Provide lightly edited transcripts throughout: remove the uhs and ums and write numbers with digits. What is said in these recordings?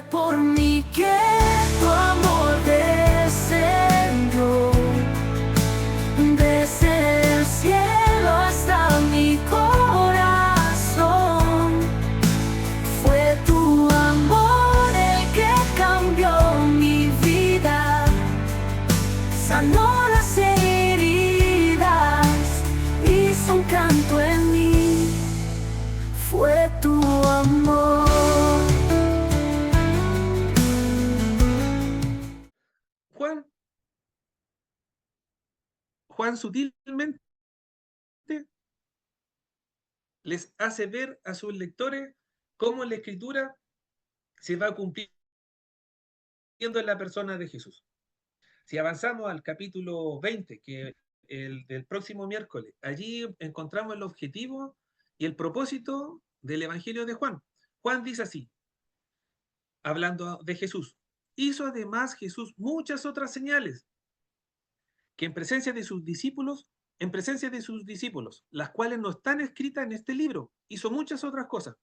por mí que tu amor descendió desde el cielo hasta mi corazón. Fue tu amor el que cambió mi vida, sanó las heridas, hizo un canto en mí. Fue tu amor. Juan sutilmente les hace ver a sus lectores cómo la Escritura se va cumpliendo en la persona de Jesús. Si avanzamos al capítulo 20, que es el del próximo miércoles, allí encontramos el objetivo y el propósito del Evangelio de Juan. Juan dice así, hablando de Jesús: hizo además Jesús muchas otras señales, que en presencia de sus discípulos, las cuales no están escritas en este libro. Hizo muchas otras cosas.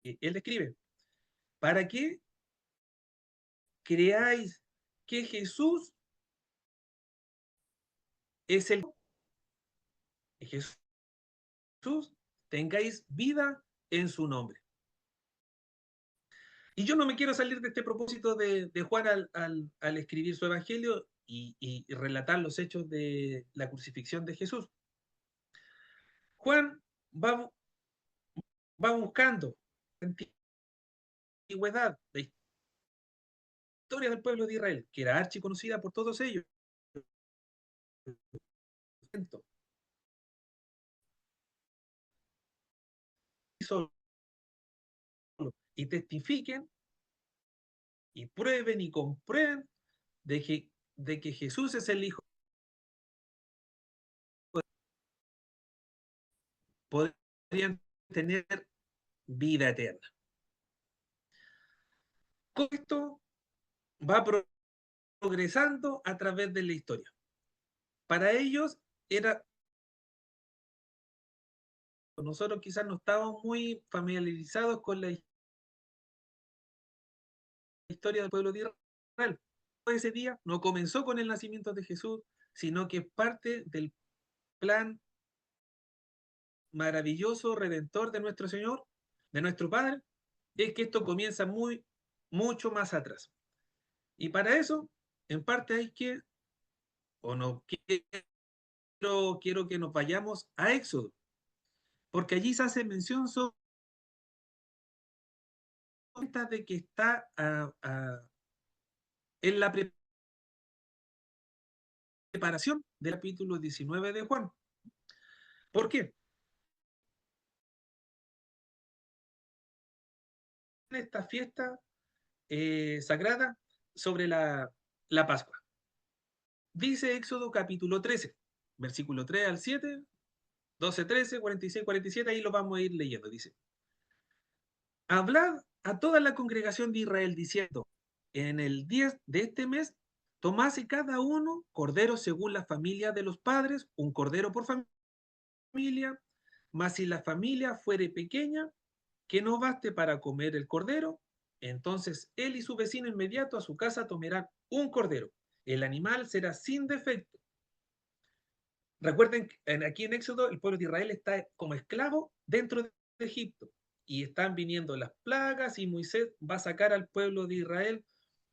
Él escribe, para que creáis que Jesús es el Jesús, tengáis vida en su nombre. Y yo no me quiero salir de este propósito de Juan al escribir su evangelio y relatar los hechos de la crucifixión de Jesús. Juan va, va buscando antigüedad, la historia del pueblo de Israel, que era archiconocida por todos ellos, y testifiquen y prueben y comprueben de que Jesús es el Hijo, podrían tener vida eterna. Con esto va progresando a través de la historia. Para ellos era, nosotros quizás no estábamos muy familiarizados con la historia del pueblo de Israel. Ese día no comenzó con el nacimiento de Jesús, sino que es parte del plan maravilloso, redentor de nuestro Señor, de nuestro Padre, es que esto comienza mucho más atrás. Y para eso, en parte hay que, o no quiero que nos vayamos a Éxodo, porque allí se hace mención sobre de que está en la preparación del capítulo 19 de Juan. ¿Por qué? En esta fiesta sagrada sobre la Pascua. Dice Éxodo capítulo 13, versículo 3 al 7, 12, 13, 46, 47, ahí lo vamos a ir leyendo. Dice, hablad a toda la congregación de Israel diciendo, en el 10 de este mes, tomase cada uno cordero según la familia de los padres, un cordero por familia, mas si la familia fuere pequeña, que no baste para comer el cordero, entonces él y su vecino inmediato a su casa tomarán un cordero. El animal será sin defecto. Recuerden que aquí en Éxodo el pueblo de Israel está como esclavo dentro de Egipto y están viniendo las plagas y Moisés va a sacar al pueblo de Israel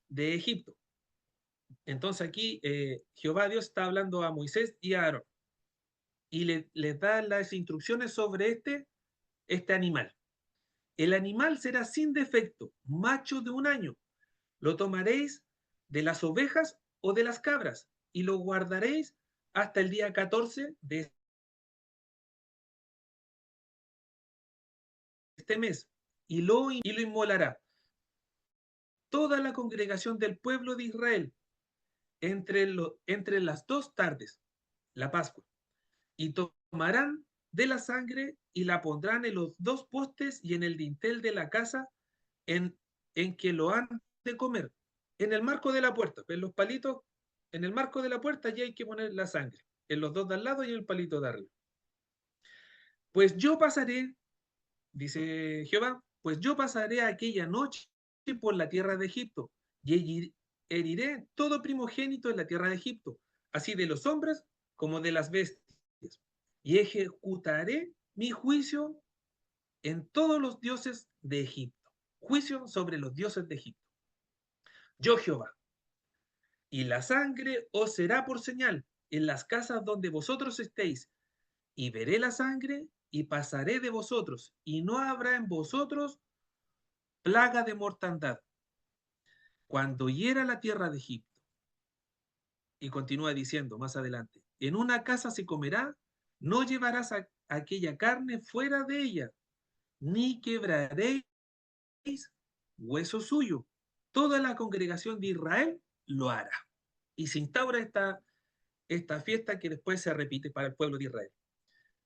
de Egipto. Entonces aquí Jehová Dios está hablando a Moisés y a Aarón y les da las instrucciones sobre este animal. El animal será sin defecto, macho de 1 año. Lo tomaréis de las ovejas o de las cabras y lo guardaréis hasta el día 14 de este mes y lo inmolará toda la congregación del pueblo de Israel entre las 2 tardes, la Pascua, y tomarán de la sangre y la pondrán en los 2 postes y en el dintel de la casa en que lo han de comer, en el marco de la puerta, en los palitos, en el marco de la puerta ya hay que poner la sangre, en los 2 de al lado y en el palito de arriba. Pues yo pasaré, dice Jehová, pues yo pasaré aquella noche por la tierra de Egipto y heriré todo primogénito en la tierra de Egipto, así de los hombres como de las bestias, y ejecutaré mi juicio en todos los dioses de Egipto. Juicio sobre los dioses de Egipto. Yo Jehová. Y la sangre os será por señal en las casas donde vosotros estéis, y veré la sangre y pasaré de vosotros, y no habrá en vosotros plaga de mortandad cuando hiera la tierra de Egipto. Y continúa diciendo más adelante, en una casa se comerá, no llevarás aquella carne fuera de ella, ni quebraréis hueso suyo. Toda la congregación de Israel lo hará. Y se instaura esta fiesta que después se repite para el pueblo de Israel.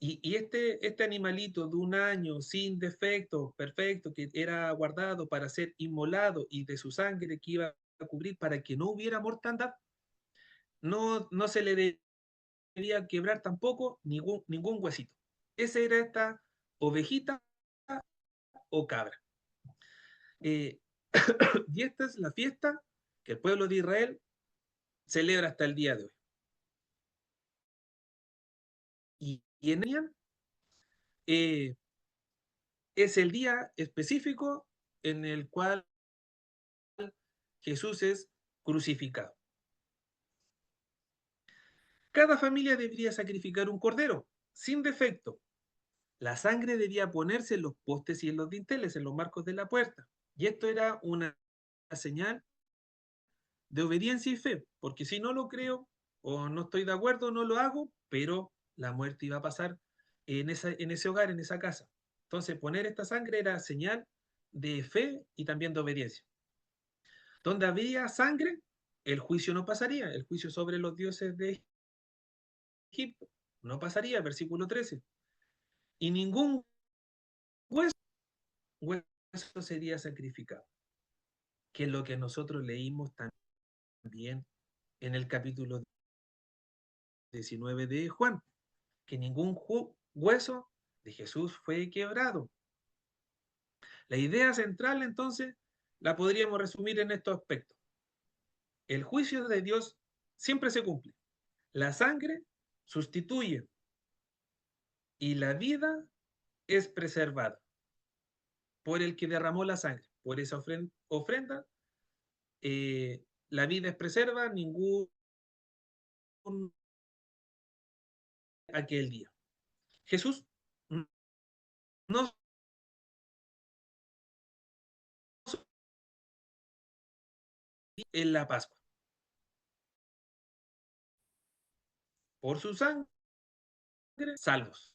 Y este animalito de un año sin defecto, perfecto, que era guardado para ser inmolado y de su sangre que iba a cubrir para que no hubiera mortandad, no se le debía quebrar tampoco ningún huesito. Esa era esta ovejita o cabra. Eh, y esta es la fiesta que el pueblo de Israel celebra hasta el día de hoy. Y en ella eh, es el día específico en el cual Jesús es crucificado. Cada familia debería sacrificar un cordero, sin defecto. La sangre debía ponerse en los postes y en los dinteles, en los marcos de la puerta. Y esto era una señal de obediencia y fe, porque si no lo creo o no estoy de acuerdo, no lo hago, pero la muerte iba a pasar en ese hogar, en esa casa. Entonces, poner esta sangre era señal de fe y también de obediencia. Donde había sangre, el juicio no pasaría, el juicio sobre los dioses de Egipto no pasaría, versículo 13. Y ningún hueso, hueso sería sacrificado, que es lo que nosotros leímos también en el capítulo 19 de Juan, que ningún hueso de Jesús fue quebrado. La idea central, entonces, la podríamos resumir en estos aspectos. El juicio de Dios siempre se cumple. La sangre sustituye y la vida es preservada por el que derramó la sangre. Por esa ofrenda, la vida es preserva, ningún aquel día. Jesús no en la Pascua. Por su sangre, salvos.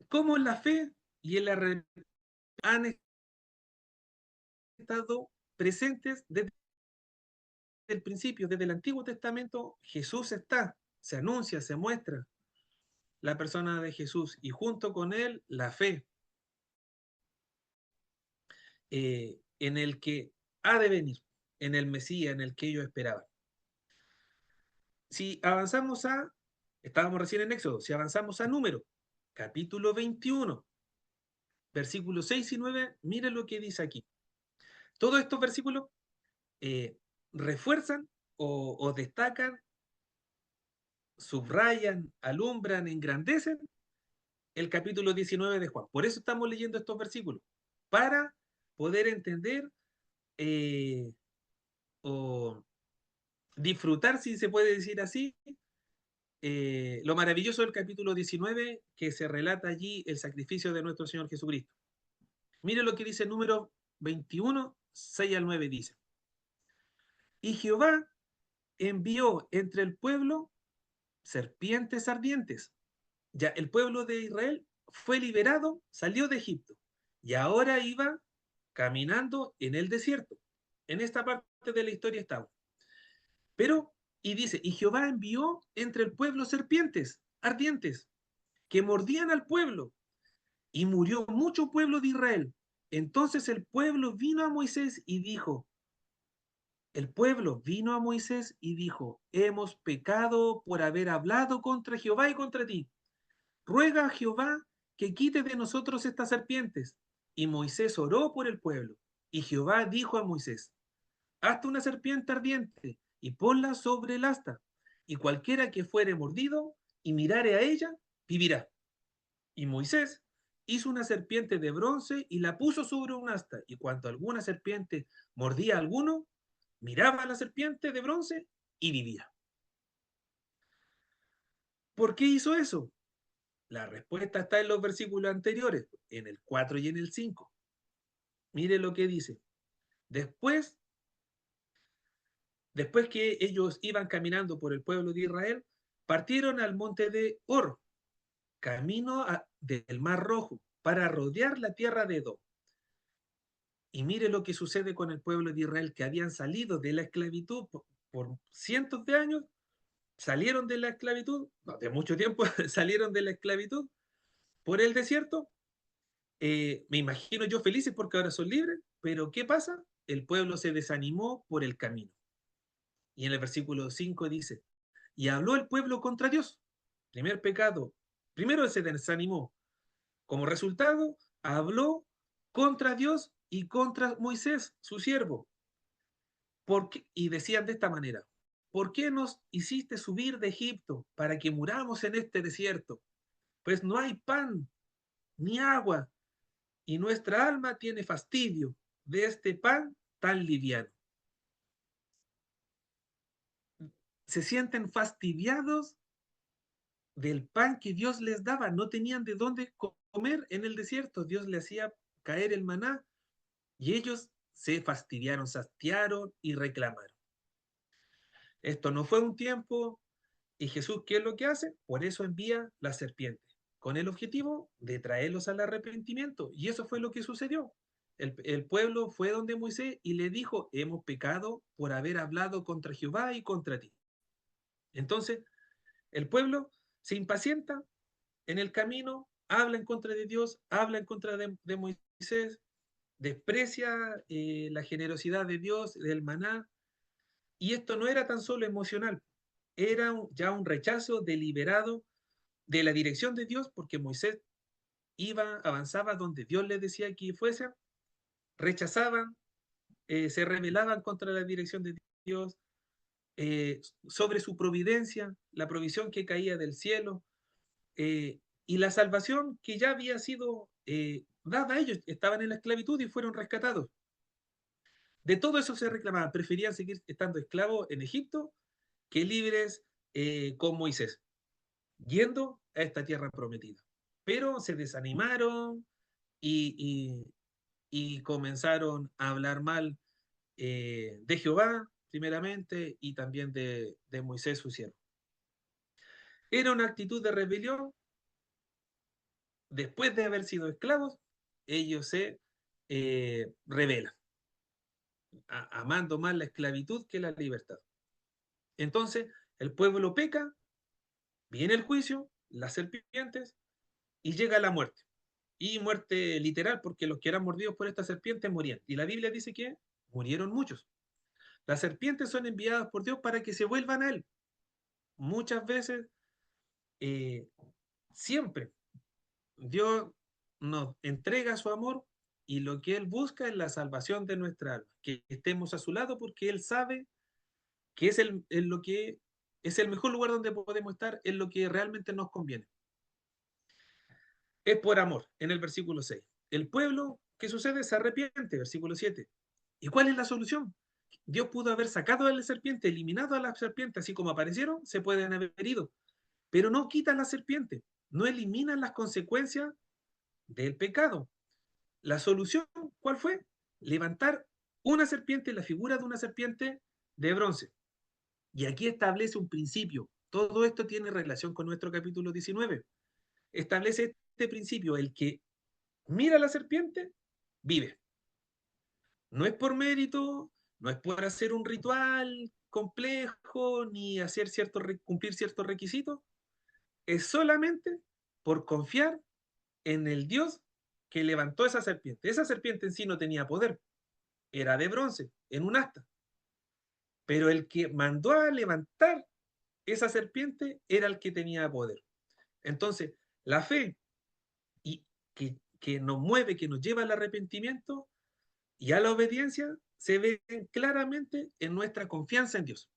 Como la fe y el arrepentimiento han estado presentes desde el principio, desde el Antiguo Testamento, Jesús está, se anuncia, se muestra la persona de Jesús y junto con él la fe en el que ha de venir, en el Mesías, en el que ellos esperaban. Si avanzamos estábamos recién en Éxodo, si avanzamos a Número, capítulo 21, versículos 6 y 9, mire lo que dice aquí. Todos estos versículos refuerzan o destacan, subrayan, alumbran, engrandecen el capítulo 19 de Juan. Por eso estamos leyendo estos versículos, para poder entender o disfrutar, si se puede decir así, lo maravilloso del capítulo 19 que se relata allí el sacrificio de nuestro Señor Jesucristo. Mire lo que dice el número 21, 6 al 9 dice. Y Jehová envió entre el pueblo serpientes ardientes. Ya el pueblo de Israel fue liberado, salió de Egipto y ahora iba caminando en el desierto. En esta parte de la historia estamos. Pero, y dice, y Jehová envió entre el pueblo serpientes ardientes que mordían al pueblo y murió mucho pueblo de Israel. Entonces el pueblo vino a Moisés y dijo, El pueblo vino a Moisés y dijo, hemos pecado por haber hablado contra Jehová y contra ti. Ruega a Jehová que quite de nosotros estas serpientes. Y Moisés oró por el pueblo. Y Jehová dijo a Moisés, hazte una serpiente ardiente y ponla sobre el asta. Y cualquiera que fuere mordido y mirare a ella, vivirá. Y Moisés hizo una serpiente de bronce y la puso sobre un asta. Y cuando alguna serpiente mordía a alguno, miraba a la serpiente de bronce y vivía. ¿Por qué hizo eso? La respuesta está en los versículos anteriores, en el 4 y en el 5. Mire lo que dice. Después, después que ellos iban caminando por el pueblo de Israel, partieron al monte de Hor, del Mar Rojo, para rodear la tierra de Edom. Y mire lo que sucede con el pueblo de Israel, que habían salido de la esclavitud por cientos de años, salieron de la esclavitud, no, de mucho tiempo, salieron de la esclavitud por el desierto. Me imagino yo felices porque ahora son libres, pero ¿qué pasa? El pueblo se desanimó por el camino. Y en el versículo 5 dice, y habló el pueblo contra Dios. Primer pecado. Primero se desanimó. Como resultado, habló contra Dios y contra Moisés, su siervo. Y decían de esta manera, ¿por qué nos hiciste subir de Egipto para que muramos en este desierto? Pues no hay pan ni agua, y nuestra alma tiene fastidio de este pan tan liviano. Se sienten fastidiados del pan que Dios les daba. No tenían de dónde comer en el desierto. Dios les hacía caer el maná y ellos se fastidiaron, se hastiaron y reclamaron. Esto no fue un tiempo. ¿Y Jesús qué es lo que hace? Por eso envía la serpiente, con el objetivo de traerlos al arrepentimiento. Y eso fue lo que sucedió. El pueblo fue donde Moisés y le dijo, hemos pecado por haber hablado contra Jehová y contra ti. Entonces, el pueblo se impacienta en el camino, habla en contra de Dios, habla en contra de Moisés, desprecia la generosidad de Dios, del maná, y esto no era tan solo emocional, era ya un rechazo deliberado de la dirección de Dios, porque Moisés avanzaba donde Dios le decía que fuese, rechazaban, se rebelaban contra la dirección de Dios, sobre su providencia, la provisión que caía del cielo, y la salvación que ya había sido dada a ellos. Estaban en la esclavitud y fueron rescatados. De todo eso se reclamaban, preferían seguir estando esclavos en Egipto que libres con Moisés, yendo a esta tierra prometida. Pero se desanimaron y, y comenzaron a hablar mal de Jehová, primeramente, y también de Moisés, su siervo. Era una actitud de rebelión. Después de haber sido esclavos, ellos se rebelan, amando más la esclavitud que la libertad. Entonces, el pueblo peca, viene el juicio, las serpientes, y llega la muerte. Y muerte literal, porque los que eran mordidos por esta serpiente morían. Y la Biblia dice que murieron muchos. Las serpientes son enviadas por Dios para que se vuelvan a Él. Muchas veces, eh, siempre, Dios nos entrega su amor y lo que Él busca es la salvación de nuestra alma, que estemos a su lado porque Él sabe que lo que es el mejor lugar donde podemos estar, es lo que realmente nos conviene. Es por amor, en el versículo 6. El pueblo, ¿qué sucede? Se arrepiente, versículo 7. ¿Y cuál es la solución? Dios pudo haber sacado a la serpiente, eliminado a la serpiente, así como aparecieron, se pueden haber ido, pero no quitan la serpiente, no eliminan las consecuencias del pecado. La solución, ¿cuál fue? Levantar una serpiente, la figura de una serpiente de bronce. Y aquí establece un principio. Todo esto tiene relación con nuestro capítulo 19. Establece este principio: el que mira a la serpiente, vive. No es por mérito, no es por hacer un ritual complejo, ni cumplir ciertos requisitos. Es solamente por confiar en el Dios que levantó esa serpiente. Esa serpiente en sí no tenía poder, era de bronce, en un asta. pero el que mandó a levantar esa serpiente era el que tenía poder. Entonces, la fe y que nos mueve, que nos lleva al arrepentimiento y a la obediencia, se ven claramente en nuestra confianza en Dios.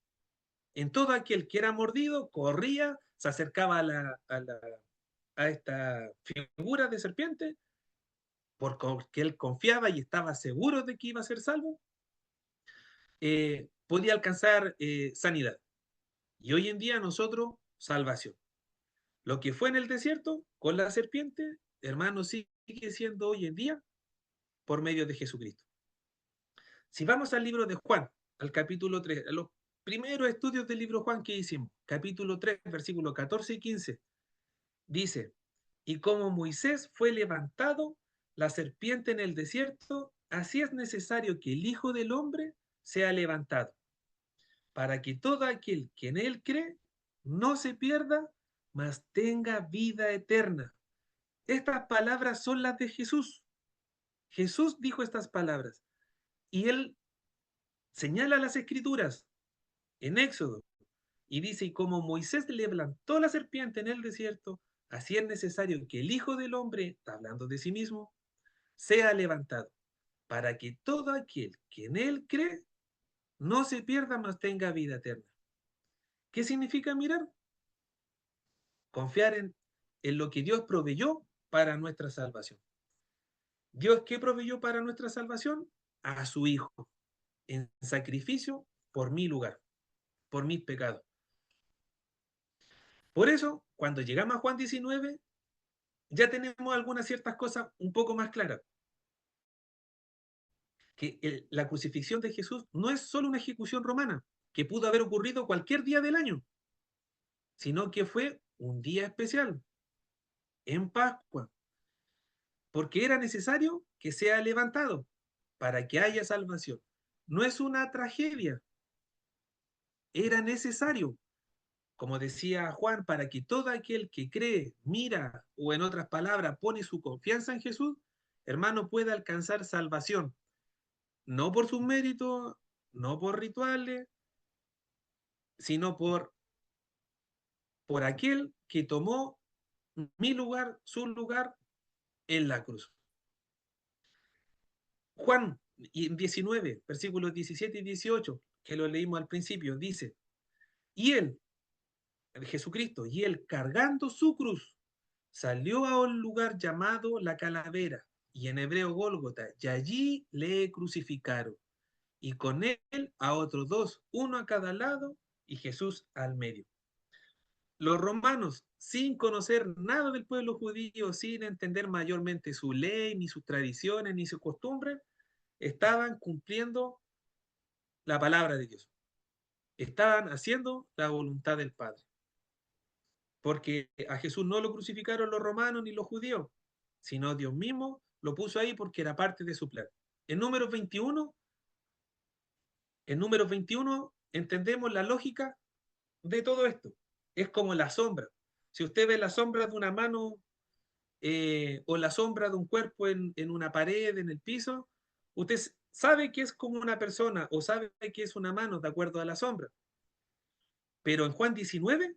En todo aquel que era mordido, corría, se acercaba a esta figura de serpiente, porque él confiaba y estaba seguro de que iba a ser salvo, podía alcanzar sanidad. Y hoy en día nosotros, salvación. Lo que fue en el desierto con la serpiente, hermano, sigue siendo hoy en día por medio de Jesucristo. Si vamos al libro de Juan, al capítulo 3, a los primeros estudios del libro Juan que hicimos, capítulo 3, versículos 14 y 15, dice, y como Moisés fue levantado la serpiente en el desierto, así es necesario que el Hijo del Hombre sea levantado, para que todo aquel que en él cree no se pierda, mas tenga vida eterna. Estas palabras son las de Jesús. Jesús dijo estas palabras y él señala las escrituras en Éxodo y dice, y como Moisés le plantó la serpiente en el desierto, así es necesario que el Hijo del Hombre, está hablando de sí mismo, sea levantado, para que todo aquel que en él cree no se pierda, mas tenga vida eterna. ¿Qué significa mirar? Confiar en lo que Dios proveyó para nuestra salvación. ¿Dios qué proveyó para nuestra salvación? A su Hijo, en sacrificio por mi lugar, por mis pecados. Por eso, cuando llegamos a Juan 19, ya tenemos algunas ciertas cosas un poco más claras. Que la crucifixión de Jesús no es solo una ejecución romana, que pudo haber ocurrido cualquier día del año, sino que fue un día especial, en Pascua, porque era necesario que sea levantado para que haya salvación. No es una tragedia, era necesario, como decía Juan, para que todo aquel que cree, mira o en otras palabras pone su confianza en Jesús, hermano, pueda alcanzar salvación, no por sus méritos, no por rituales, sino por aquel que tomó mi lugar, su lugar en la cruz. Juan 19, versículos 17 y 18, que lo leímos al principio, dice, y él, Jesucristo, y él cargando su cruz, salió a un lugar llamado la calavera, y en hebreo Gólgota, y allí le crucificaron, y con él a otros dos, uno a cada lado, y Jesús al medio. Los romanos, sin conocer nada del pueblo judío, sin entender mayormente su ley, ni sus tradiciones, ni sus costumbres, estaban cumpliendo la palabra de Dios. Estaban haciendo la voluntad del Padre. Porque a Jesús no lo crucificaron los romanos ni los judíos, sino Dios mismo lo puso ahí porque era parte de su plan. En números 21, en números 21 entendemos la lógica de todo esto. Es como la sombra. Si usted ve la sombra de una mano o la sombra de un cuerpo en una pared, en el piso, usted sabe que es como una persona o sabe que es una mano de acuerdo a la sombra. Pero en Juan 19,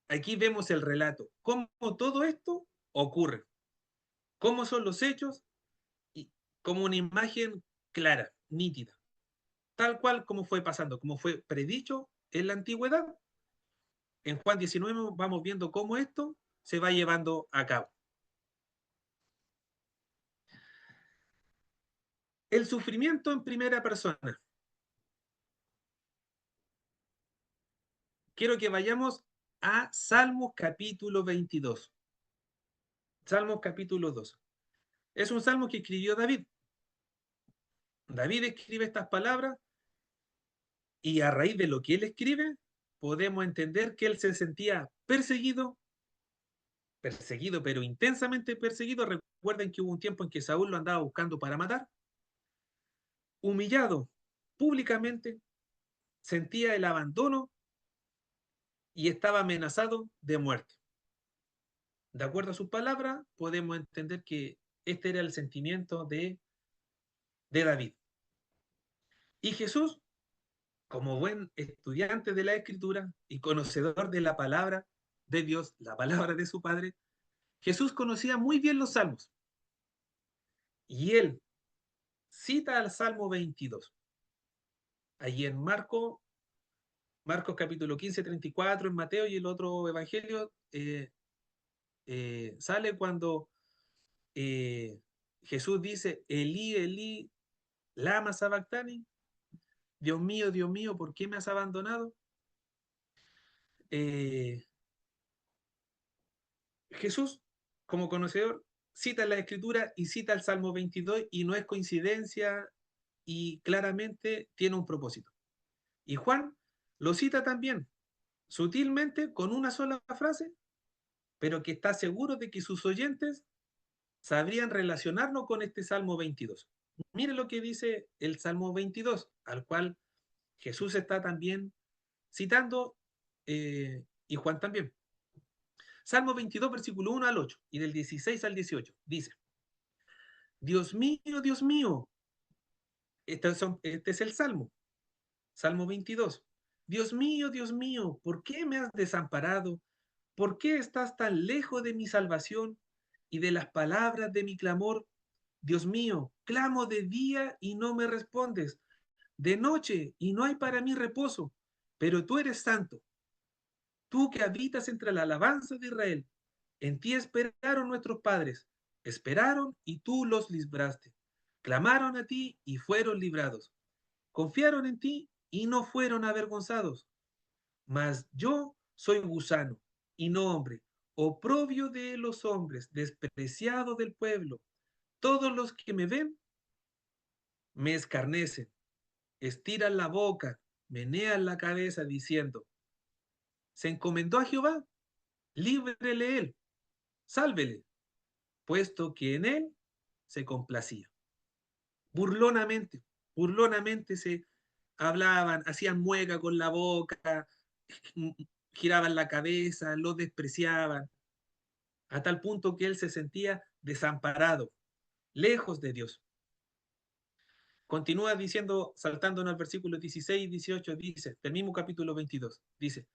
aquí vemos el relato, cómo todo esto ocurre, cómo son los hechos y como una imagen clara, nítida, tal cual como fue pasando, como fue predicho en la antigüedad. En Juan 19 vamos viendo cómo esto se va llevando a cabo. El sufrimiento en primera persona. Quiero que vayamos a Salmos capítulo 22. Salmos capítulo 2. Es un salmo que escribió David. David escribe estas palabras y a raíz de lo que él escribe, podemos entender que él se sentía perseguido, perseguido, pero intensamente perseguido. Recuerden que hubo un tiempo en que Saúl lo andaba buscando para matar. Humillado públicamente, sentía el abandono y estaba amenazado de muerte. De acuerdo a sus palabras, podemos entender que este era el sentimiento de David. Y Jesús como buen estudiante de la Escritura y conocedor de la palabra de Dios, la palabra de su Padre, Jesús conocía muy bien los salmos. Y él cita al Salmo 22. Allí en Marcos capítulo 15, 34, en Mateo y el otro evangelio, sale cuando eh, Jesús dice, Elí, Elí, lama sabactani, Dios mío, ¿por qué me has abandonado? Eh, Jesús, como conocedor, cita la escritura y cita el Salmo 22 y no es coincidencia y claramente tiene un propósito. Y Juan lo cita también, sutilmente, con una sola frase, pero que está seguro de que sus oyentes sabrían relacionarlo con este Salmo 22. Mire lo que dice el Salmo 22, al cual Jesús está también citando y Juan también. Salmo 22, versículo 1 al 8 y del 16 al 18. Dice, Dios mío, este es el Salmo, Salmo 22. Dios mío, ¿por qué me has desamparado? ¿Por qué estás tan lejos de mi salvación y de las palabras de mi clamor? Dios mío, clamo de día y no me respondes, de noche y no hay para mí reposo, pero tú eres santo, tú que habitas entre la alabanza de Israel. En ti esperaron nuestros padres, esperaron y tú los libraste. Clamaron a ti y fueron librados. Confiaron en ti y no fueron avergonzados. Mas yo soy gusano y no hombre, oprobio de los hombres, despreciado del pueblo. Todos los que me ven me escarnecen, estiran la boca, menean la cabeza diciendo, se encomendó a Jehová, líbrele él, sálvele, puesto que en él se complacía. Burlonamente, burlonamente se hablaban, hacían mueca con la boca, giraban la cabeza, lo despreciaban, a tal punto que él se sentía desamparado, lejos de Dios. Continúa diciendo, saltándonos al versículo 16 y 18, dice, del mismo capítulo 22, dice,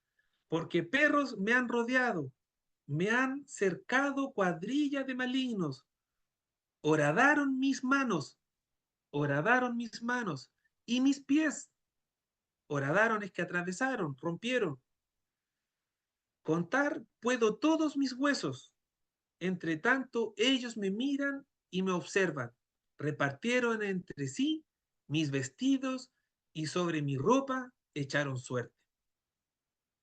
porque perros me han rodeado, me han cercado cuadrilla de malignos, horadaron mis manos y mis pies. Horadaron es que atravesaron, rompieron. Contar puedo todos mis huesos. Entre tanto, ellos me miran y me observan. Repartieron entre sí mis vestidos y sobre mi ropa echaron suerte.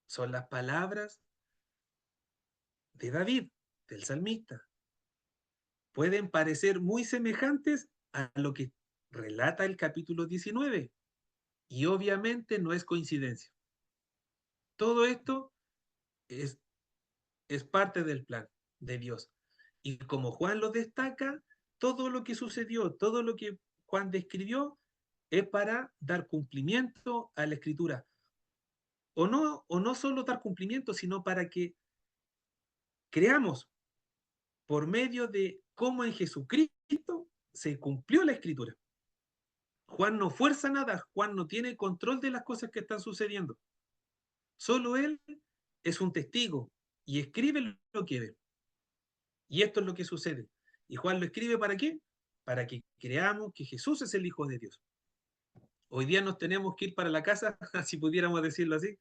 Son las palabras de David, del salmista. Pueden parecer muy semejantes a lo que relata el capítulo 19 y obviamente no es coincidencia. Todo esto es, es parte del plan de Dios. Y como Juan lo destaca, todo lo que sucedió, todo lo que Juan describió, es para dar cumplimiento a la escritura. O no solo dar cumplimiento, sino para que creamos por medio de cómo en Jesucristo se cumplió la escritura. Juan no fuerza nada, Juan no tiene control de las cosas que están sucediendo. Solo él es un testigo y escribe lo que ve. Y esto es lo que sucede. ¿Y Juan lo escribe para qué? Para que creamos que Jesús es el Hijo de Dios. Hoy día nos tenemos que ir para la casa, si pudiéramos decirlo así,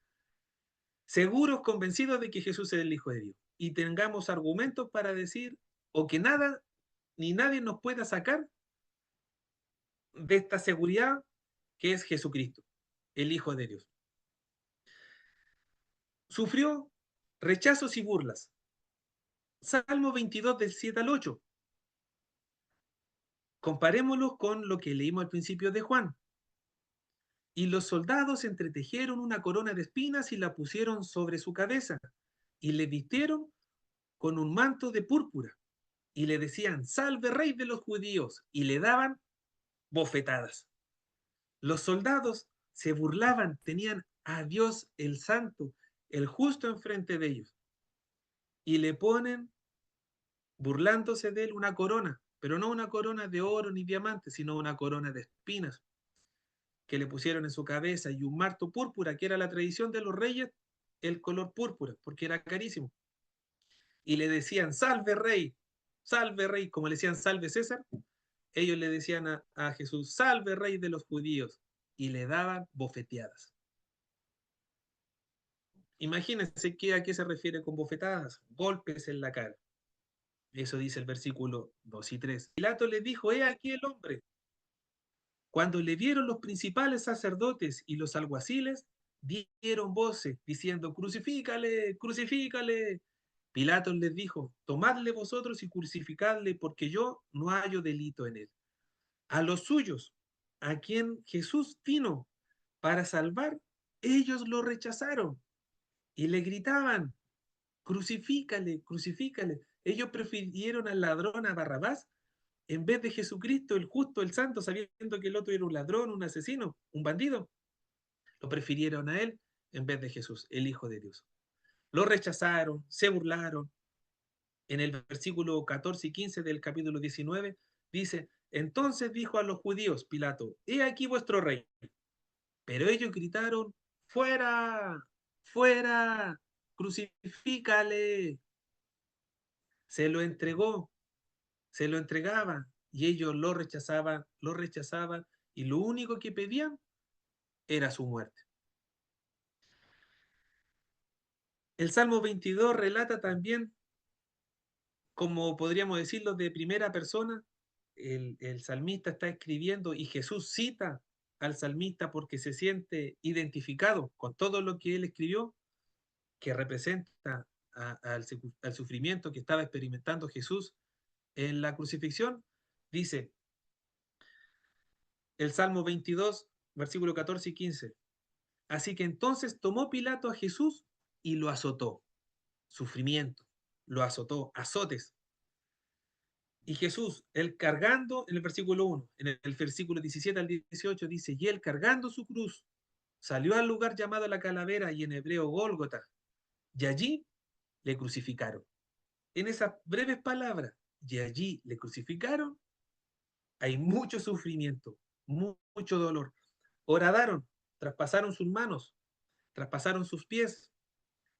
seguros, convencidos de que Jesús es el Hijo de Dios. Y tengamos argumentos para decir, o que nada ni nadie nos pueda sacar de esta seguridad que es Jesucristo, el Hijo de Dios. Sufrió rechazos y burlas. Salmo 22 del 7 al 8. Comparémoslo con lo que leímos al principio de Juan. Y los soldados entretejieron una corona de espinas y la pusieron sobre su cabeza, y le vistieron con un manto de púrpura, y le decían, salve rey de los judíos, y le daban bofetadas. Los soldados se burlaban, tenían a Dios el santo, el justo enfrente de ellos, y le ponen, burlándose de él, una corona, pero no una corona de oro ni diamantes, sino una corona de espinas, que le pusieron en su cabeza y un marto púrpura, que era la tradición de los reyes, el color púrpura, porque era carísimo. Y le decían, salve rey, como le decían, salve César, ellos le decían a Jesús, salve rey de los judíos, y le daban bofeteadas. Imagínense a qué se refiere con bofetadas, golpes en la cara. Eso dice el versículo 2 y 3. Pilato le dijo, he aquí el hombre. Cuando le vieron los principales sacerdotes y los alguaciles, dieron voces diciendo, crucifícale, crucifícale. Pilato les dijo, tomadle vosotros y crucificadle, porque yo no hallo delito en él. A los suyos, a quien Jesús vino para salvar, ellos lo rechazaron y le gritaban, crucifícale, crucifícale. Ellos prefirieron al ladrón, a Barrabás, en vez de Jesucristo, el justo, el santo, sabiendo que el otro era un ladrón, un asesino, un bandido. Lo prefirieron a él en vez de Jesús, el Hijo de Dios. Lo rechazaron, se burlaron. En el versículo 14 y 15 del capítulo 19 dice, entonces dijo a los judíos Pilato, he aquí vuestro rey. Pero ellos gritaron, fuera, fuera, crucifícale. Se lo entregó, se lo entregaba y ellos lo rechazaban y lo único que pedían era su muerte. El Salmo 22 relata también, como podríamos decirlo, de primera persona. El salmista está escribiendo y Jesús cita al salmista porque se siente identificado con todo lo que él escribió, que representa al sufrimiento que estaba experimentando Jesús en la crucifixión. Dice el Salmo 22, versículo 14 y 15. Así que entonces tomó Pilato a Jesús y lo azotó. Sufrimiento, lo azotó, azotes. Y Jesús, él cargando, en el versículo 1, en el versículo 17 al 18 dice, y él cargando su cruz, salió al lugar llamado la calavera y en hebreo Gólgota, y allí le crucificaron. En esas breves palabras, y allí le crucificaron, hay mucho sufrimiento, mucho dolor. Horadaron, traspasaron sus manos, traspasaron sus pies,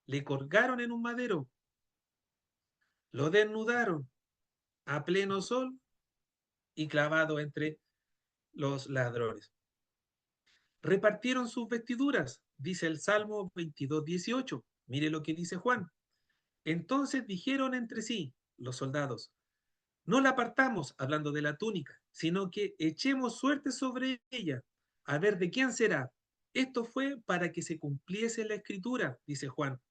le colgaron en un madero, lo desnudaron a pleno sol y clavado entre los ladrones. Repartieron sus vestiduras, dice el Salmo 22, 18. Mire lo que dice Juan. Entonces dijeron entre sí los soldados, no la apartamos, hablando de la túnica, sino que echemos suerte sobre ella, a ver de quién será. Esto fue para que se cumpliese la escritura, dice Juan,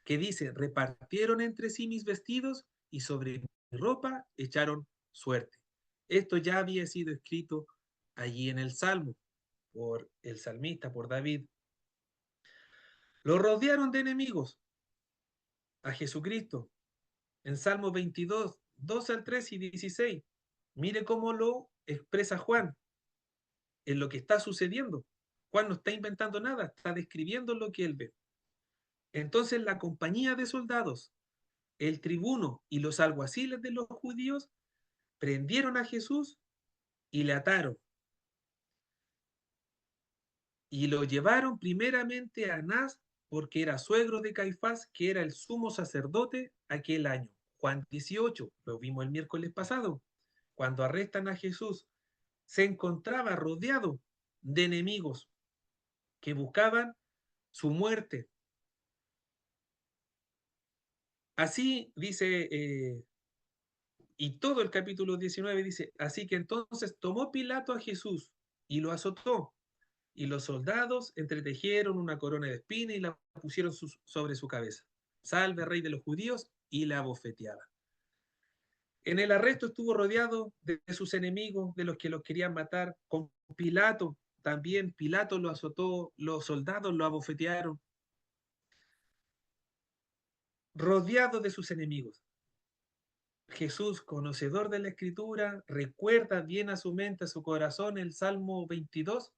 que dice, repartieron entre sí mis vestidos y sobre mi ropa echaron suerte. Esto ya había sido escrito allí en el Salmo por el salmista, por David. Lo rodearon de enemigos a Jesucristo. En Salmo 22, 12 al 3 y 16. Mire cómo lo expresa Juan en lo que está sucediendo. Juan no está inventando nada, está describiendo lo que él ve. Entonces la compañía de soldados, el tribuno y los alguaciles de los judíos prendieron a Jesús y le ataron. Y lo llevaron primeramente a Anás, porque era suegro de Caifás, que era el sumo sacerdote aquel año. Juan 18, lo vimos el miércoles pasado. Cuando arrestan a Jesús, se encontraba rodeado de enemigos que buscaban su muerte. Así dice, y todo el capítulo 19 dice, así que entonces tomó Pilato a Jesús y lo azotó, y los soldados entretejieron una corona de espinas y la pusieron sobre su cabeza. Salve, rey de los judíos, y la abofeteaba. En el arresto estuvo rodeado de sus enemigos, de los que los querían matar, con Pilato. También Pilato lo azotó, los soldados lo abofetearon, rodeado de sus enemigos. Jesús, conocedor de la Escritura, recuerda bien a su mente, a su corazón, el Salmo 22,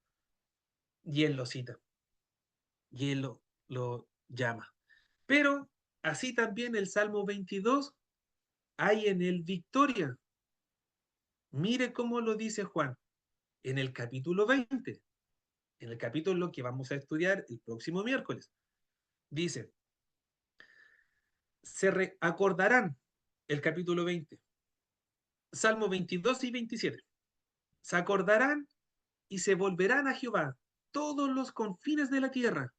y él lo cita, y él lo llama. Pero así también el Salmo 22 hay en él victoria. Mire cómo lo dice Juan. en el capítulo 20, en el capítulo que vamos a estudiar el próximo miércoles. Dice, acordarán, el capítulo 20, Salmo 22 y 27. Se acordarán y se volverán a Jehová todos los confines de la tierra,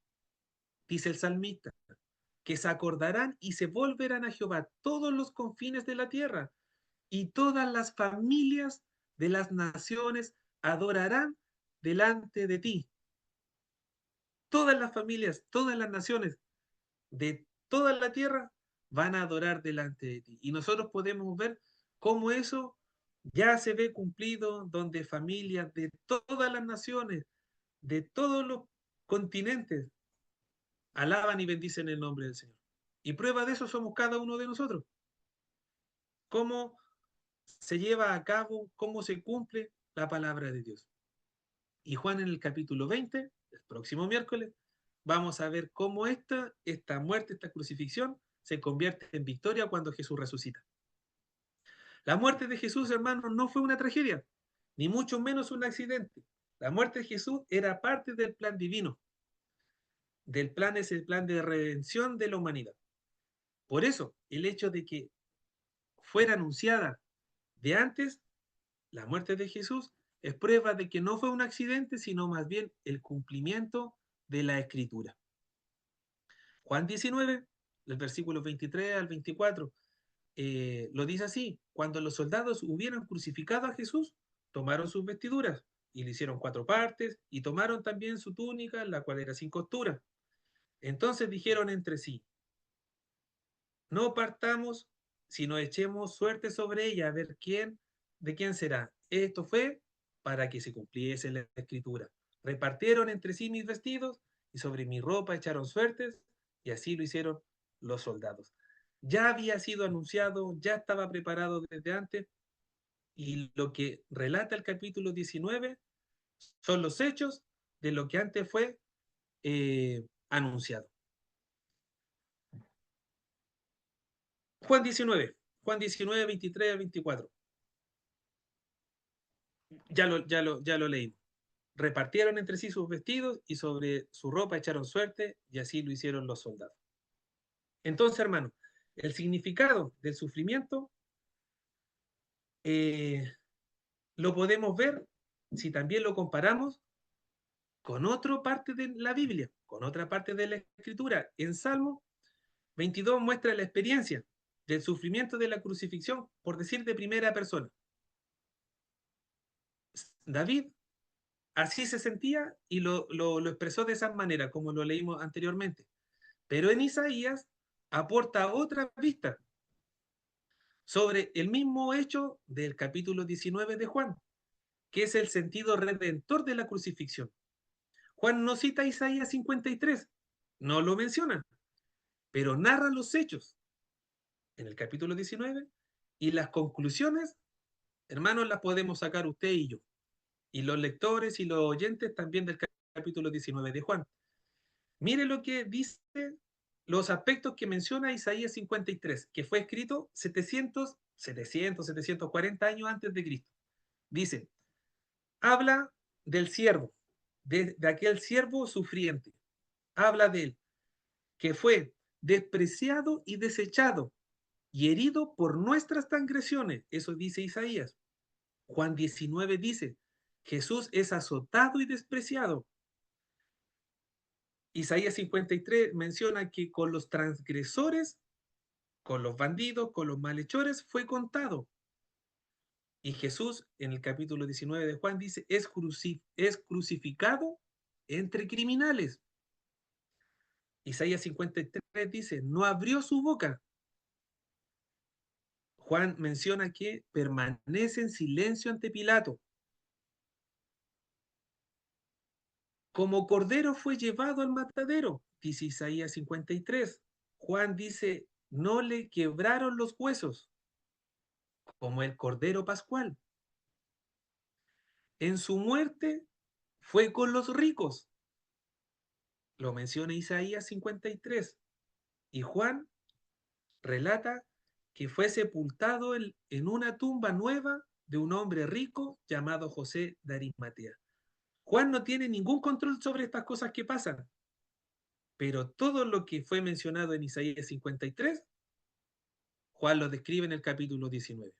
dice el salmista, que se acordarán y se volverán a Jehová todos los confines de la tierra, y todas las familias de las naciones adorarán delante de ti. Todas las familias, todas las naciones de toda la tierra van a adorar delante de ti. Y nosotros podemos ver cómo eso ya se ve cumplido, donde familias de todas las naciones, de todos los continentes, alaban y bendicen el nombre del Señor. Y prueba de eso somos cada uno de nosotros. Cómo se lleva a cabo, cómo se cumple la palabra de Dios. Y Juan en el capítulo 20, el próximo miércoles, vamos a ver cómo esta muerte, esta crucifixión, se convierte en victoria cuando Jesús resucita. La muerte de Jesús, hermanos, no fue una tragedia, ni mucho menos un accidente. La muerte de Jesús era parte del plan divino. Del plan es el plan de redención de la humanidad. Por eso, el hecho de que fuera anunciada de antes, la muerte de Jesús, es prueba de que no fue un accidente, sino más bien el cumplimiento de la Escritura. Juan 19, el versículo 23 al 24, lo dice así: cuando los soldados hubieran crucificado a Jesús, tomaron sus vestiduras y le hicieron 4 partes, y tomaron también su túnica, la cual era sin costura. Entonces dijeron entre sí, no partamos, sino echemos suerte sobre ella, a ver de quién será. Esto fue para que se cumpliese la escritura. Repartieron entre sí mis vestidos y sobre mi ropa echaron suertes, y así lo hicieron los soldados. Ya había sido anunciado, ya estaba preparado desde antes, y lo que relata el capítulo 19 son los hechos de lo que antes fue anunciado. Juan 19, Juan 19, 23 al 24. Ya lo leímos. Repartieron entre sí sus vestidos y sobre su ropa echaron suerte, y así lo hicieron los soldados. Entonces, hermano, el significado del sufrimiento eh, lo podemos ver si también lo comparamos con otra parte de la Biblia, con otra parte de la Escritura. En Salmo 22 muestra la experiencia del sufrimiento de la crucifixión, por decir de primera persona. David así se sentía y lo expresó de esa manera, como lo leímos anteriormente. Pero en Isaías aporta otra vista sobre el mismo hecho del capítulo 19 de Juan, que es el sentido redentor de la crucifixión. Juan no cita Isaías 53, no lo menciona, pero narra los hechos en el capítulo 19, y las conclusiones, hermanos, las podemos sacar usted y yo, y los lectores y los oyentes también del capítulo 19 de Juan. Mire lo que dice, los aspectos que menciona Isaías 53, que fue escrito 740 años antes de Cristo. Dice, habla del siervo, de aquel siervo sufriente. Habla de él, que fue despreciado y desechado y herido por nuestras transgresiones. Eso dice Isaías. Juan 19 dice, Jesús es azotado y despreciado. Isaías 53 menciona que con los transgresores, con los bandidos, con los malhechores fue contado. Y Jesús en el capítulo 19 de Juan dice, es crucificado entre criminales. Isaías 53 dice, no abrió su boca. Juan menciona que permanece en silencio ante Pilato. Como cordero fue llevado al matadero, dice Isaías 53. Juan dice, no le quebraron los huesos, como el cordero pascual. En su muerte fue con los ricos. Lo menciona Isaías 53. Y Juan relata que fue sepultado en una tumba nueva de un hombre rico llamado José de Arimatea. Juan no tiene ningún control sobre estas cosas que pasan, pero todo lo que fue mencionado en Isaías 53, Juan lo describe en el capítulo 19.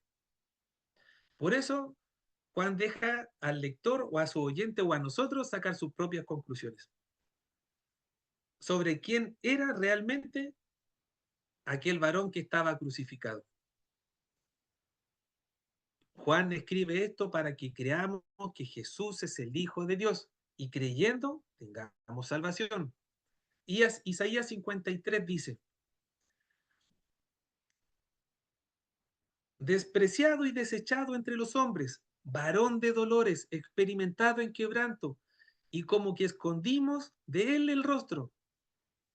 Por eso, Juan deja al lector o a su oyente o a nosotros sacar sus propias conclusiones sobre quién era realmente aquel varón que estaba crucificado. Juan escribe esto para que creamos que Jesús es el Hijo de Dios y creyendo tengamos salvación. Y Isaías 53 dice, despreciado y desechado entre los hombres, varón de dolores, experimentado en quebranto, y como que escondimos de él el rostro.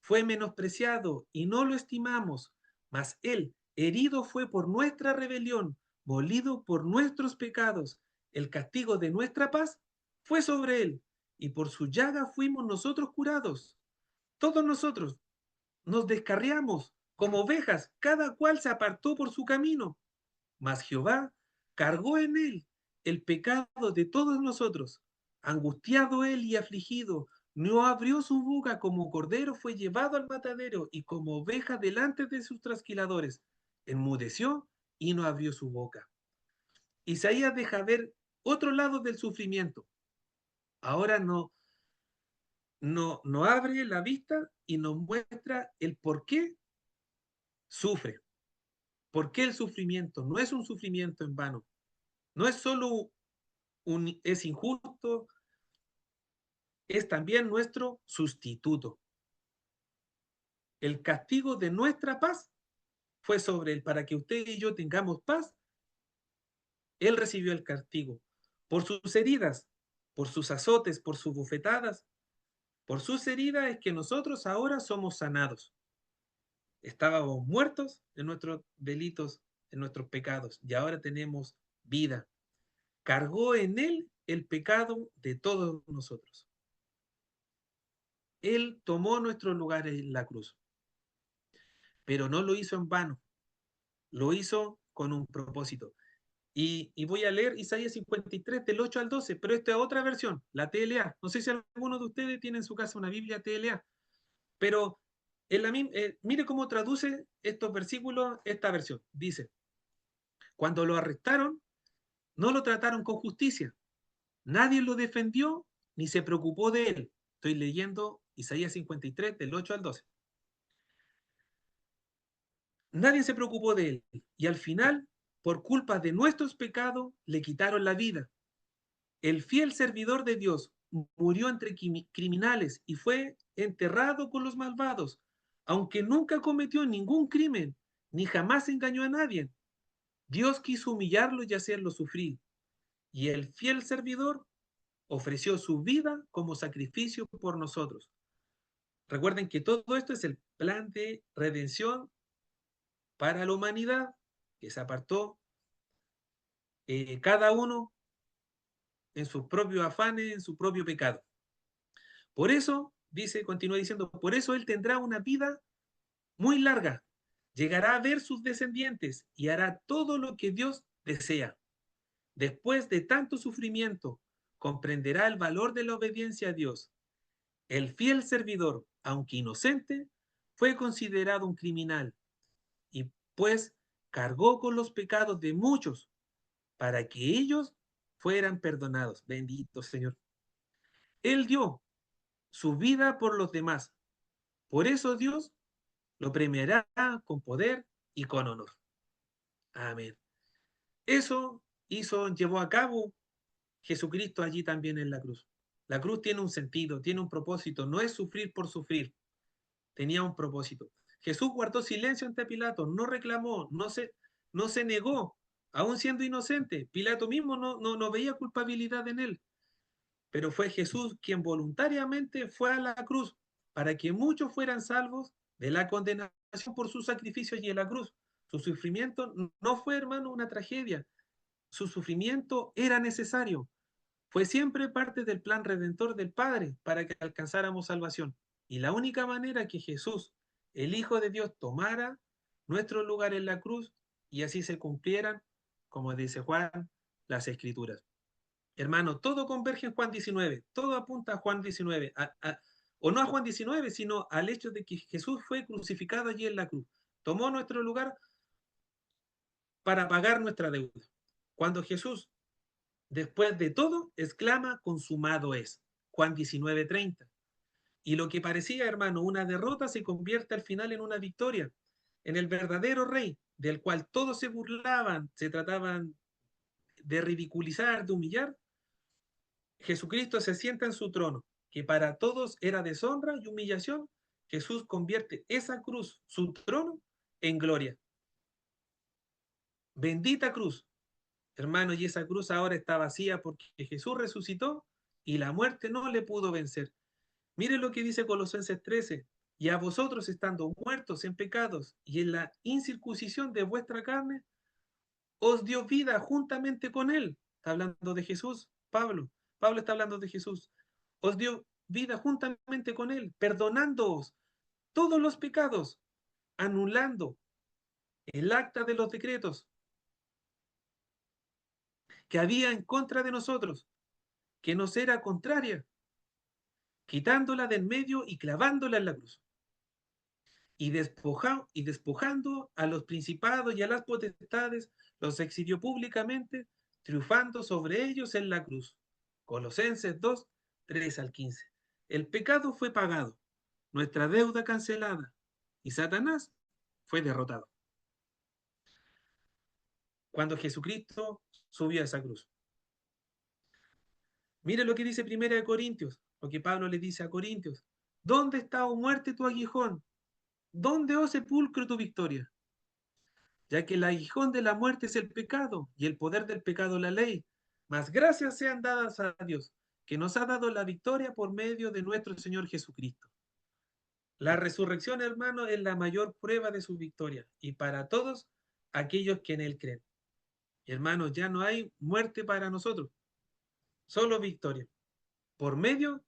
Fue menospreciado y no lo estimamos, mas él herido fue por nuestra rebelión, molido por nuestros pecados. El castigo de nuestra paz fue sobre él, y por su llaga fuimos nosotros curados. Todos nosotros nos descarriamos como ovejas, cada cual se apartó por su camino, mas Jehová cargó en él el pecado de todos nosotros. Angustiado él y afligido, no abrió su boca, como cordero fue llevado al matadero, y como oveja delante de sus trasquiladores. Enmudeció y no abrió su boca. Isaías deja ver otro lado del sufrimiento. Ahora no abre la vista y nos muestra el por qué sufre. ¿Por qué el sufrimiento? No es un sufrimiento en vano. No es solo es injusto, es también nuestro sustituto. El castigo de nuestra paz fue sobre él. Para que usted y yo tengamos paz, él recibió el castigo. Por sus heridas, por sus azotes, por sus bufetadas, por sus heridas es que nosotros ahora somos sanados. Estábamos muertos en nuestros delitos, en nuestros pecados, y ahora tenemos vida. Cargó en él el pecado de todos nosotros. Él tomó nuestro lugar en la cruz, pero no lo hizo en vano, lo hizo con un propósito. Y voy a leer Isaías 53 del 8 al 12, pero esta es otra versión, la TLA. No sé si alguno de ustedes tiene en su casa una Biblia TLA, pero mire cómo traduce estos versículos esta versión. Dice, cuando lo arrestaron, no lo trataron con justicia. Nadie lo defendió ni se preocupó de él. Estoy leyendo Isaías 53 del 8 al 12. Nadie se preocupó de él. Y al final, por culpa de nuestros pecados, le quitaron la vida. El fiel servidor de Dios murió entre criminales y fue enterrado con los malvados, aunque nunca cometió ningún crimen, ni jamás engañó a nadie. Dios quiso humillarlo y hacerlo sufrir. Y el fiel servidor ofreció su vida como sacrificio por nosotros. Recuerden que todo esto es el plan de redención para la humanidad, que se apartó cada uno en sus propios afanes, en su propio pecado. Por eso, continúa diciendo, por eso él tendrá una vida muy larga, llegará a ver sus descendientes y hará todo lo que Dios desea. Después de tanto sufrimiento, comprenderá el valor de la obediencia a Dios. El fiel servidor, aunque inocente, fue considerado un criminal y pues cargó con los pecados de muchos para que ellos fueran perdonados. Bendito Señor. Él dio su vida por los demás. Por eso Dios lo premiará con poder y con honor. Amén. Eso llevó a cabo Jesucristo allí también en la cruz. La cruz tiene un sentido, tiene un propósito, no es sufrir por sufrir, tenía un propósito. Jesús guardó silencio ante Pilato, no reclamó, no se negó, aún siendo inocente. Pilato mismo no veía culpabilidad en él, pero fue Jesús quien voluntariamente fue a la cruz para que muchos fueran salvos de la condenación por su sacrificio allí en la cruz. Su sufrimiento no fue, hermano, una tragedia. Su sufrimiento era necesario. Fue siempre parte del plan redentor del Padre para que alcanzáramos salvación. Y la única manera que Jesús, el Hijo de Dios, tomara nuestro lugar en la cruz y así se cumplieran, como dice Juan, las Escrituras. Hermano, todo converge en Juan 19, todo apunta a Juan 19, o no a Juan 19, sino al hecho de que Jesús fue crucificado allí en la cruz. Tomó nuestro lugar para pagar nuestra deuda. Cuando Jesús, después de todo, exclama, consumado es. Juan 19:30. Y lo que parecía, hermano, una derrota se convierte al final en una victoria, en el verdadero rey, del cual todos se burlaban, se trataban de ridiculizar, de humillar. Jesucristo se sienta en su trono, que para todos era deshonra y humillación. Jesús convierte esa cruz, su trono, en gloria. Bendita cruz, hermano, y esa cruz ahora está vacía porque Jesús resucitó y la muerte no le pudo vencer. Mire lo que dice Colosenses 13. Y a vosotros estando muertos en pecados y en la incircuncisión de vuestra carne, os dio vida juntamente con él. Está hablando de Jesús, Pablo. Pablo está hablando de Jesús. Os dio vida juntamente con él, perdonándoos todos los pecados, anulando el acta de los decretos que había en contra de nosotros, que nos era contraria, quitándola de en medio y clavándola en la cruz. Y despojando a los principados y a las potestades, los exhibió públicamente, triunfando sobre ellos en la cruz. Colosenses 2, 3 al 15. El pecado fue pagado, nuestra deuda cancelada, y Satanás fue derrotado. Cuando Jesucristo subió a esa cruz. Mire lo que dice Primera de Corintios, lo que Pablo le dice a Corintios. ¿Dónde está, oh muerte, tu aguijón? ¿Dónde, oh sepulcro, tu victoria? Ya que el aguijón de la muerte es el pecado, y el poder del pecado la ley. Mas gracias sean dadas a Dios, que nos ha dado la victoria por medio de nuestro Señor Jesucristo. La resurrección, hermano, es la mayor prueba de su victoria, y para todos aquellos que en Él creen. Hermanos, ya no hay muerte para nosotros, solo victoria, por medio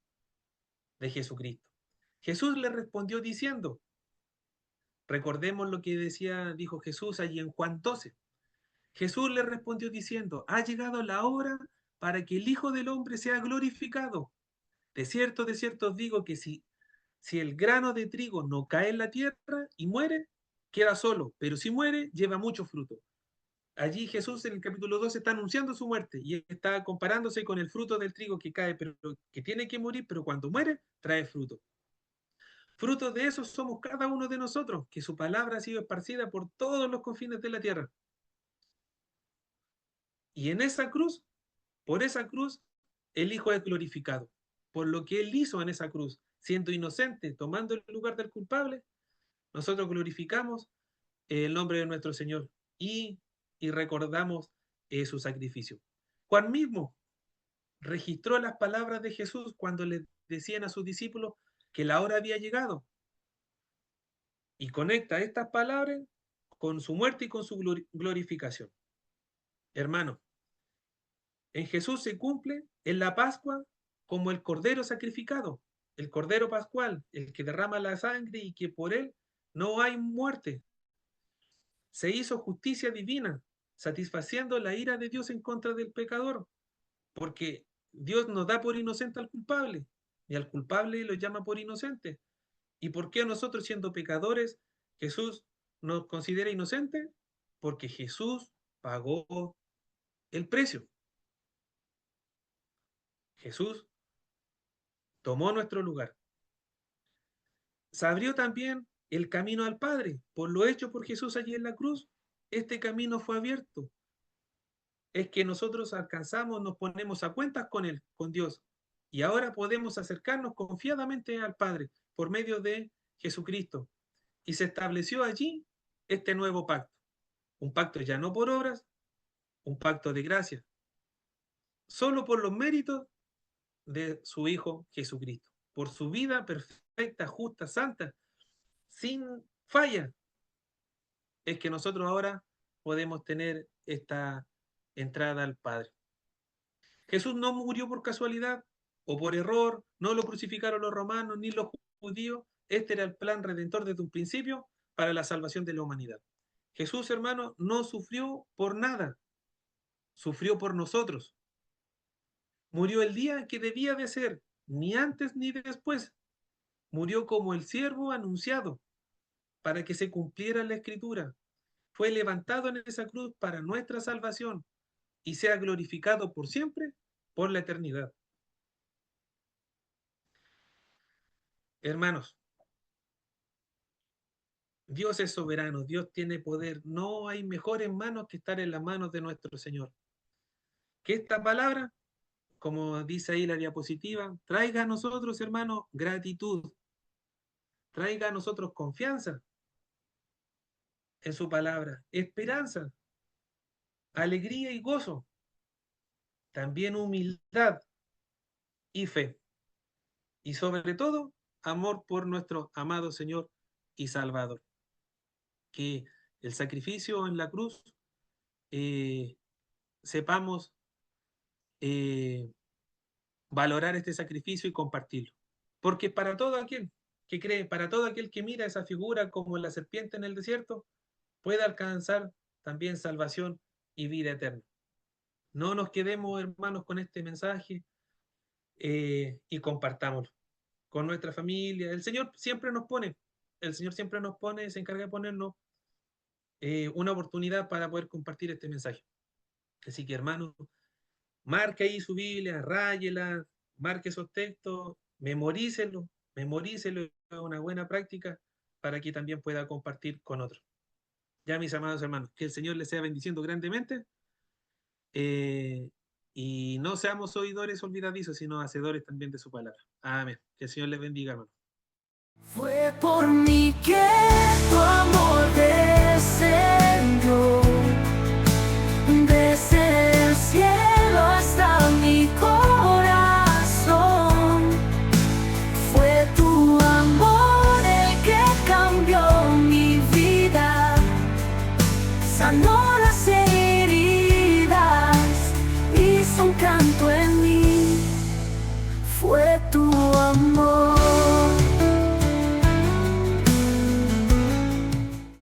de Jesucristo. Jesús le respondió diciendo, recordemos lo que dijo Jesús allí en Juan 12. Jesús le respondió diciendo, ha llegado la hora para que el Hijo del Hombre sea glorificado. De cierto os digo que si el grano de trigo no cae en la tierra y muere, queda solo, pero si muere, lleva mucho fruto. Allí Jesús en el capítulo 12 está anunciando su muerte y está comparándose con el fruto del trigo que cae, pero que tiene que morir, pero cuando muere, trae fruto. Fruto de eso somos cada uno de nosotros, que su palabra ha sido esparcida por todos los confines de la tierra. Y en esa cruz, por esa cruz, el Hijo es glorificado. Por lo que Él hizo en esa cruz, siendo inocente, tomando el lugar del culpable, nosotros glorificamos el nombre de nuestro Señor y recordamos su sacrificio. Juan mismo registró las palabras de Jesús cuando le decían a sus discípulos que la hora había llegado y conecta estas palabras con su muerte y con su glorificación. Hermano, en Jesús se cumple en la Pascua como el cordero sacrificado, el cordero pascual, el que derrama la sangre y que por él no hay muerte. Se hizo justicia divina, satisfaciendo la ira de Dios en contra del pecador, porque Dios nos da por inocente al culpable, y al culpable lo llama por inocente. ¿Y por qué nosotros, siendo pecadores, Jesús nos considera inocente? Porque Jesús pagó el precio. Jesús tomó nuestro lugar. Se abrió también el camino al Padre. Por lo hecho por Jesús allí en la cruz, este camino fue abierto. Es que nosotros alcanzamos, nos ponemos a cuentas con Él, con Dios. Y ahora podemos acercarnos confiadamente al Padre por medio de Jesucristo. Y se estableció allí este nuevo pacto. Un pacto ya no por obras, un pacto de gracia. Solo por los méritos de su Hijo Jesucristo. Por su vida perfecta, justa, santa, sin falla, es que nosotros ahora podemos tener esta entrada al Padre. Jesús no murió por casualidad o por error, no lo crucificaron los romanos ni los judíos. Este era el plan redentor desde un principio para la salvación de la humanidad. Jesús, hermano, no sufrió por nada. sufrió por nosotros. Murió el día que debía de ser, ni antes ni después. Murió como el siervo anunciado, para que se cumpliera la escritura. Fue levantado en esa cruz para nuestra salvación y sea glorificado por siempre, por la eternidad. Hermanos, Dios es soberano, Dios tiene poder. No hay mejores manos que estar en las manos de nuestro Señor. Que esta palabra, como dice ahí la diapositiva, traiga a nosotros, hermanos, gratitud, traiga a nosotros confianza en su palabra, esperanza, alegría y gozo, también humildad y fe. Y sobre todo, amor por nuestro amado Señor y Salvador. Que el sacrificio en la cruz eh, sepamos eh, valorar este sacrificio y compartirlo. Porque para todo aquel que cree, para todo aquel que mira esa figura como la serpiente en el desierto, puede alcanzar también salvación y vida eterna. No nos quedemos, hermanos, con este mensaje y compartámoslo con nuestra familia. El Señor siempre nos pone, se encarga de ponernos una oportunidad para poder compartir este mensaje. Así que, hermanos, marque ahí su Biblia, ráyela, marque esos textos, memorícelo, es una buena práctica para que también pueda compartir con otros. Ya, mis amados hermanos, que el Señor les sea bendiciendo grandemente eh, y no seamos oidores olvidadizos, sino hacedores también de su palabra. Amén. Que el Señor les bendiga, hermano. Fue por mí que tu amor descendió desde el cielo hasta mi corazón. Fue tu amor el que cambió mi vida, sanó las heridas, hizo un canto en mí. Fue tu amor.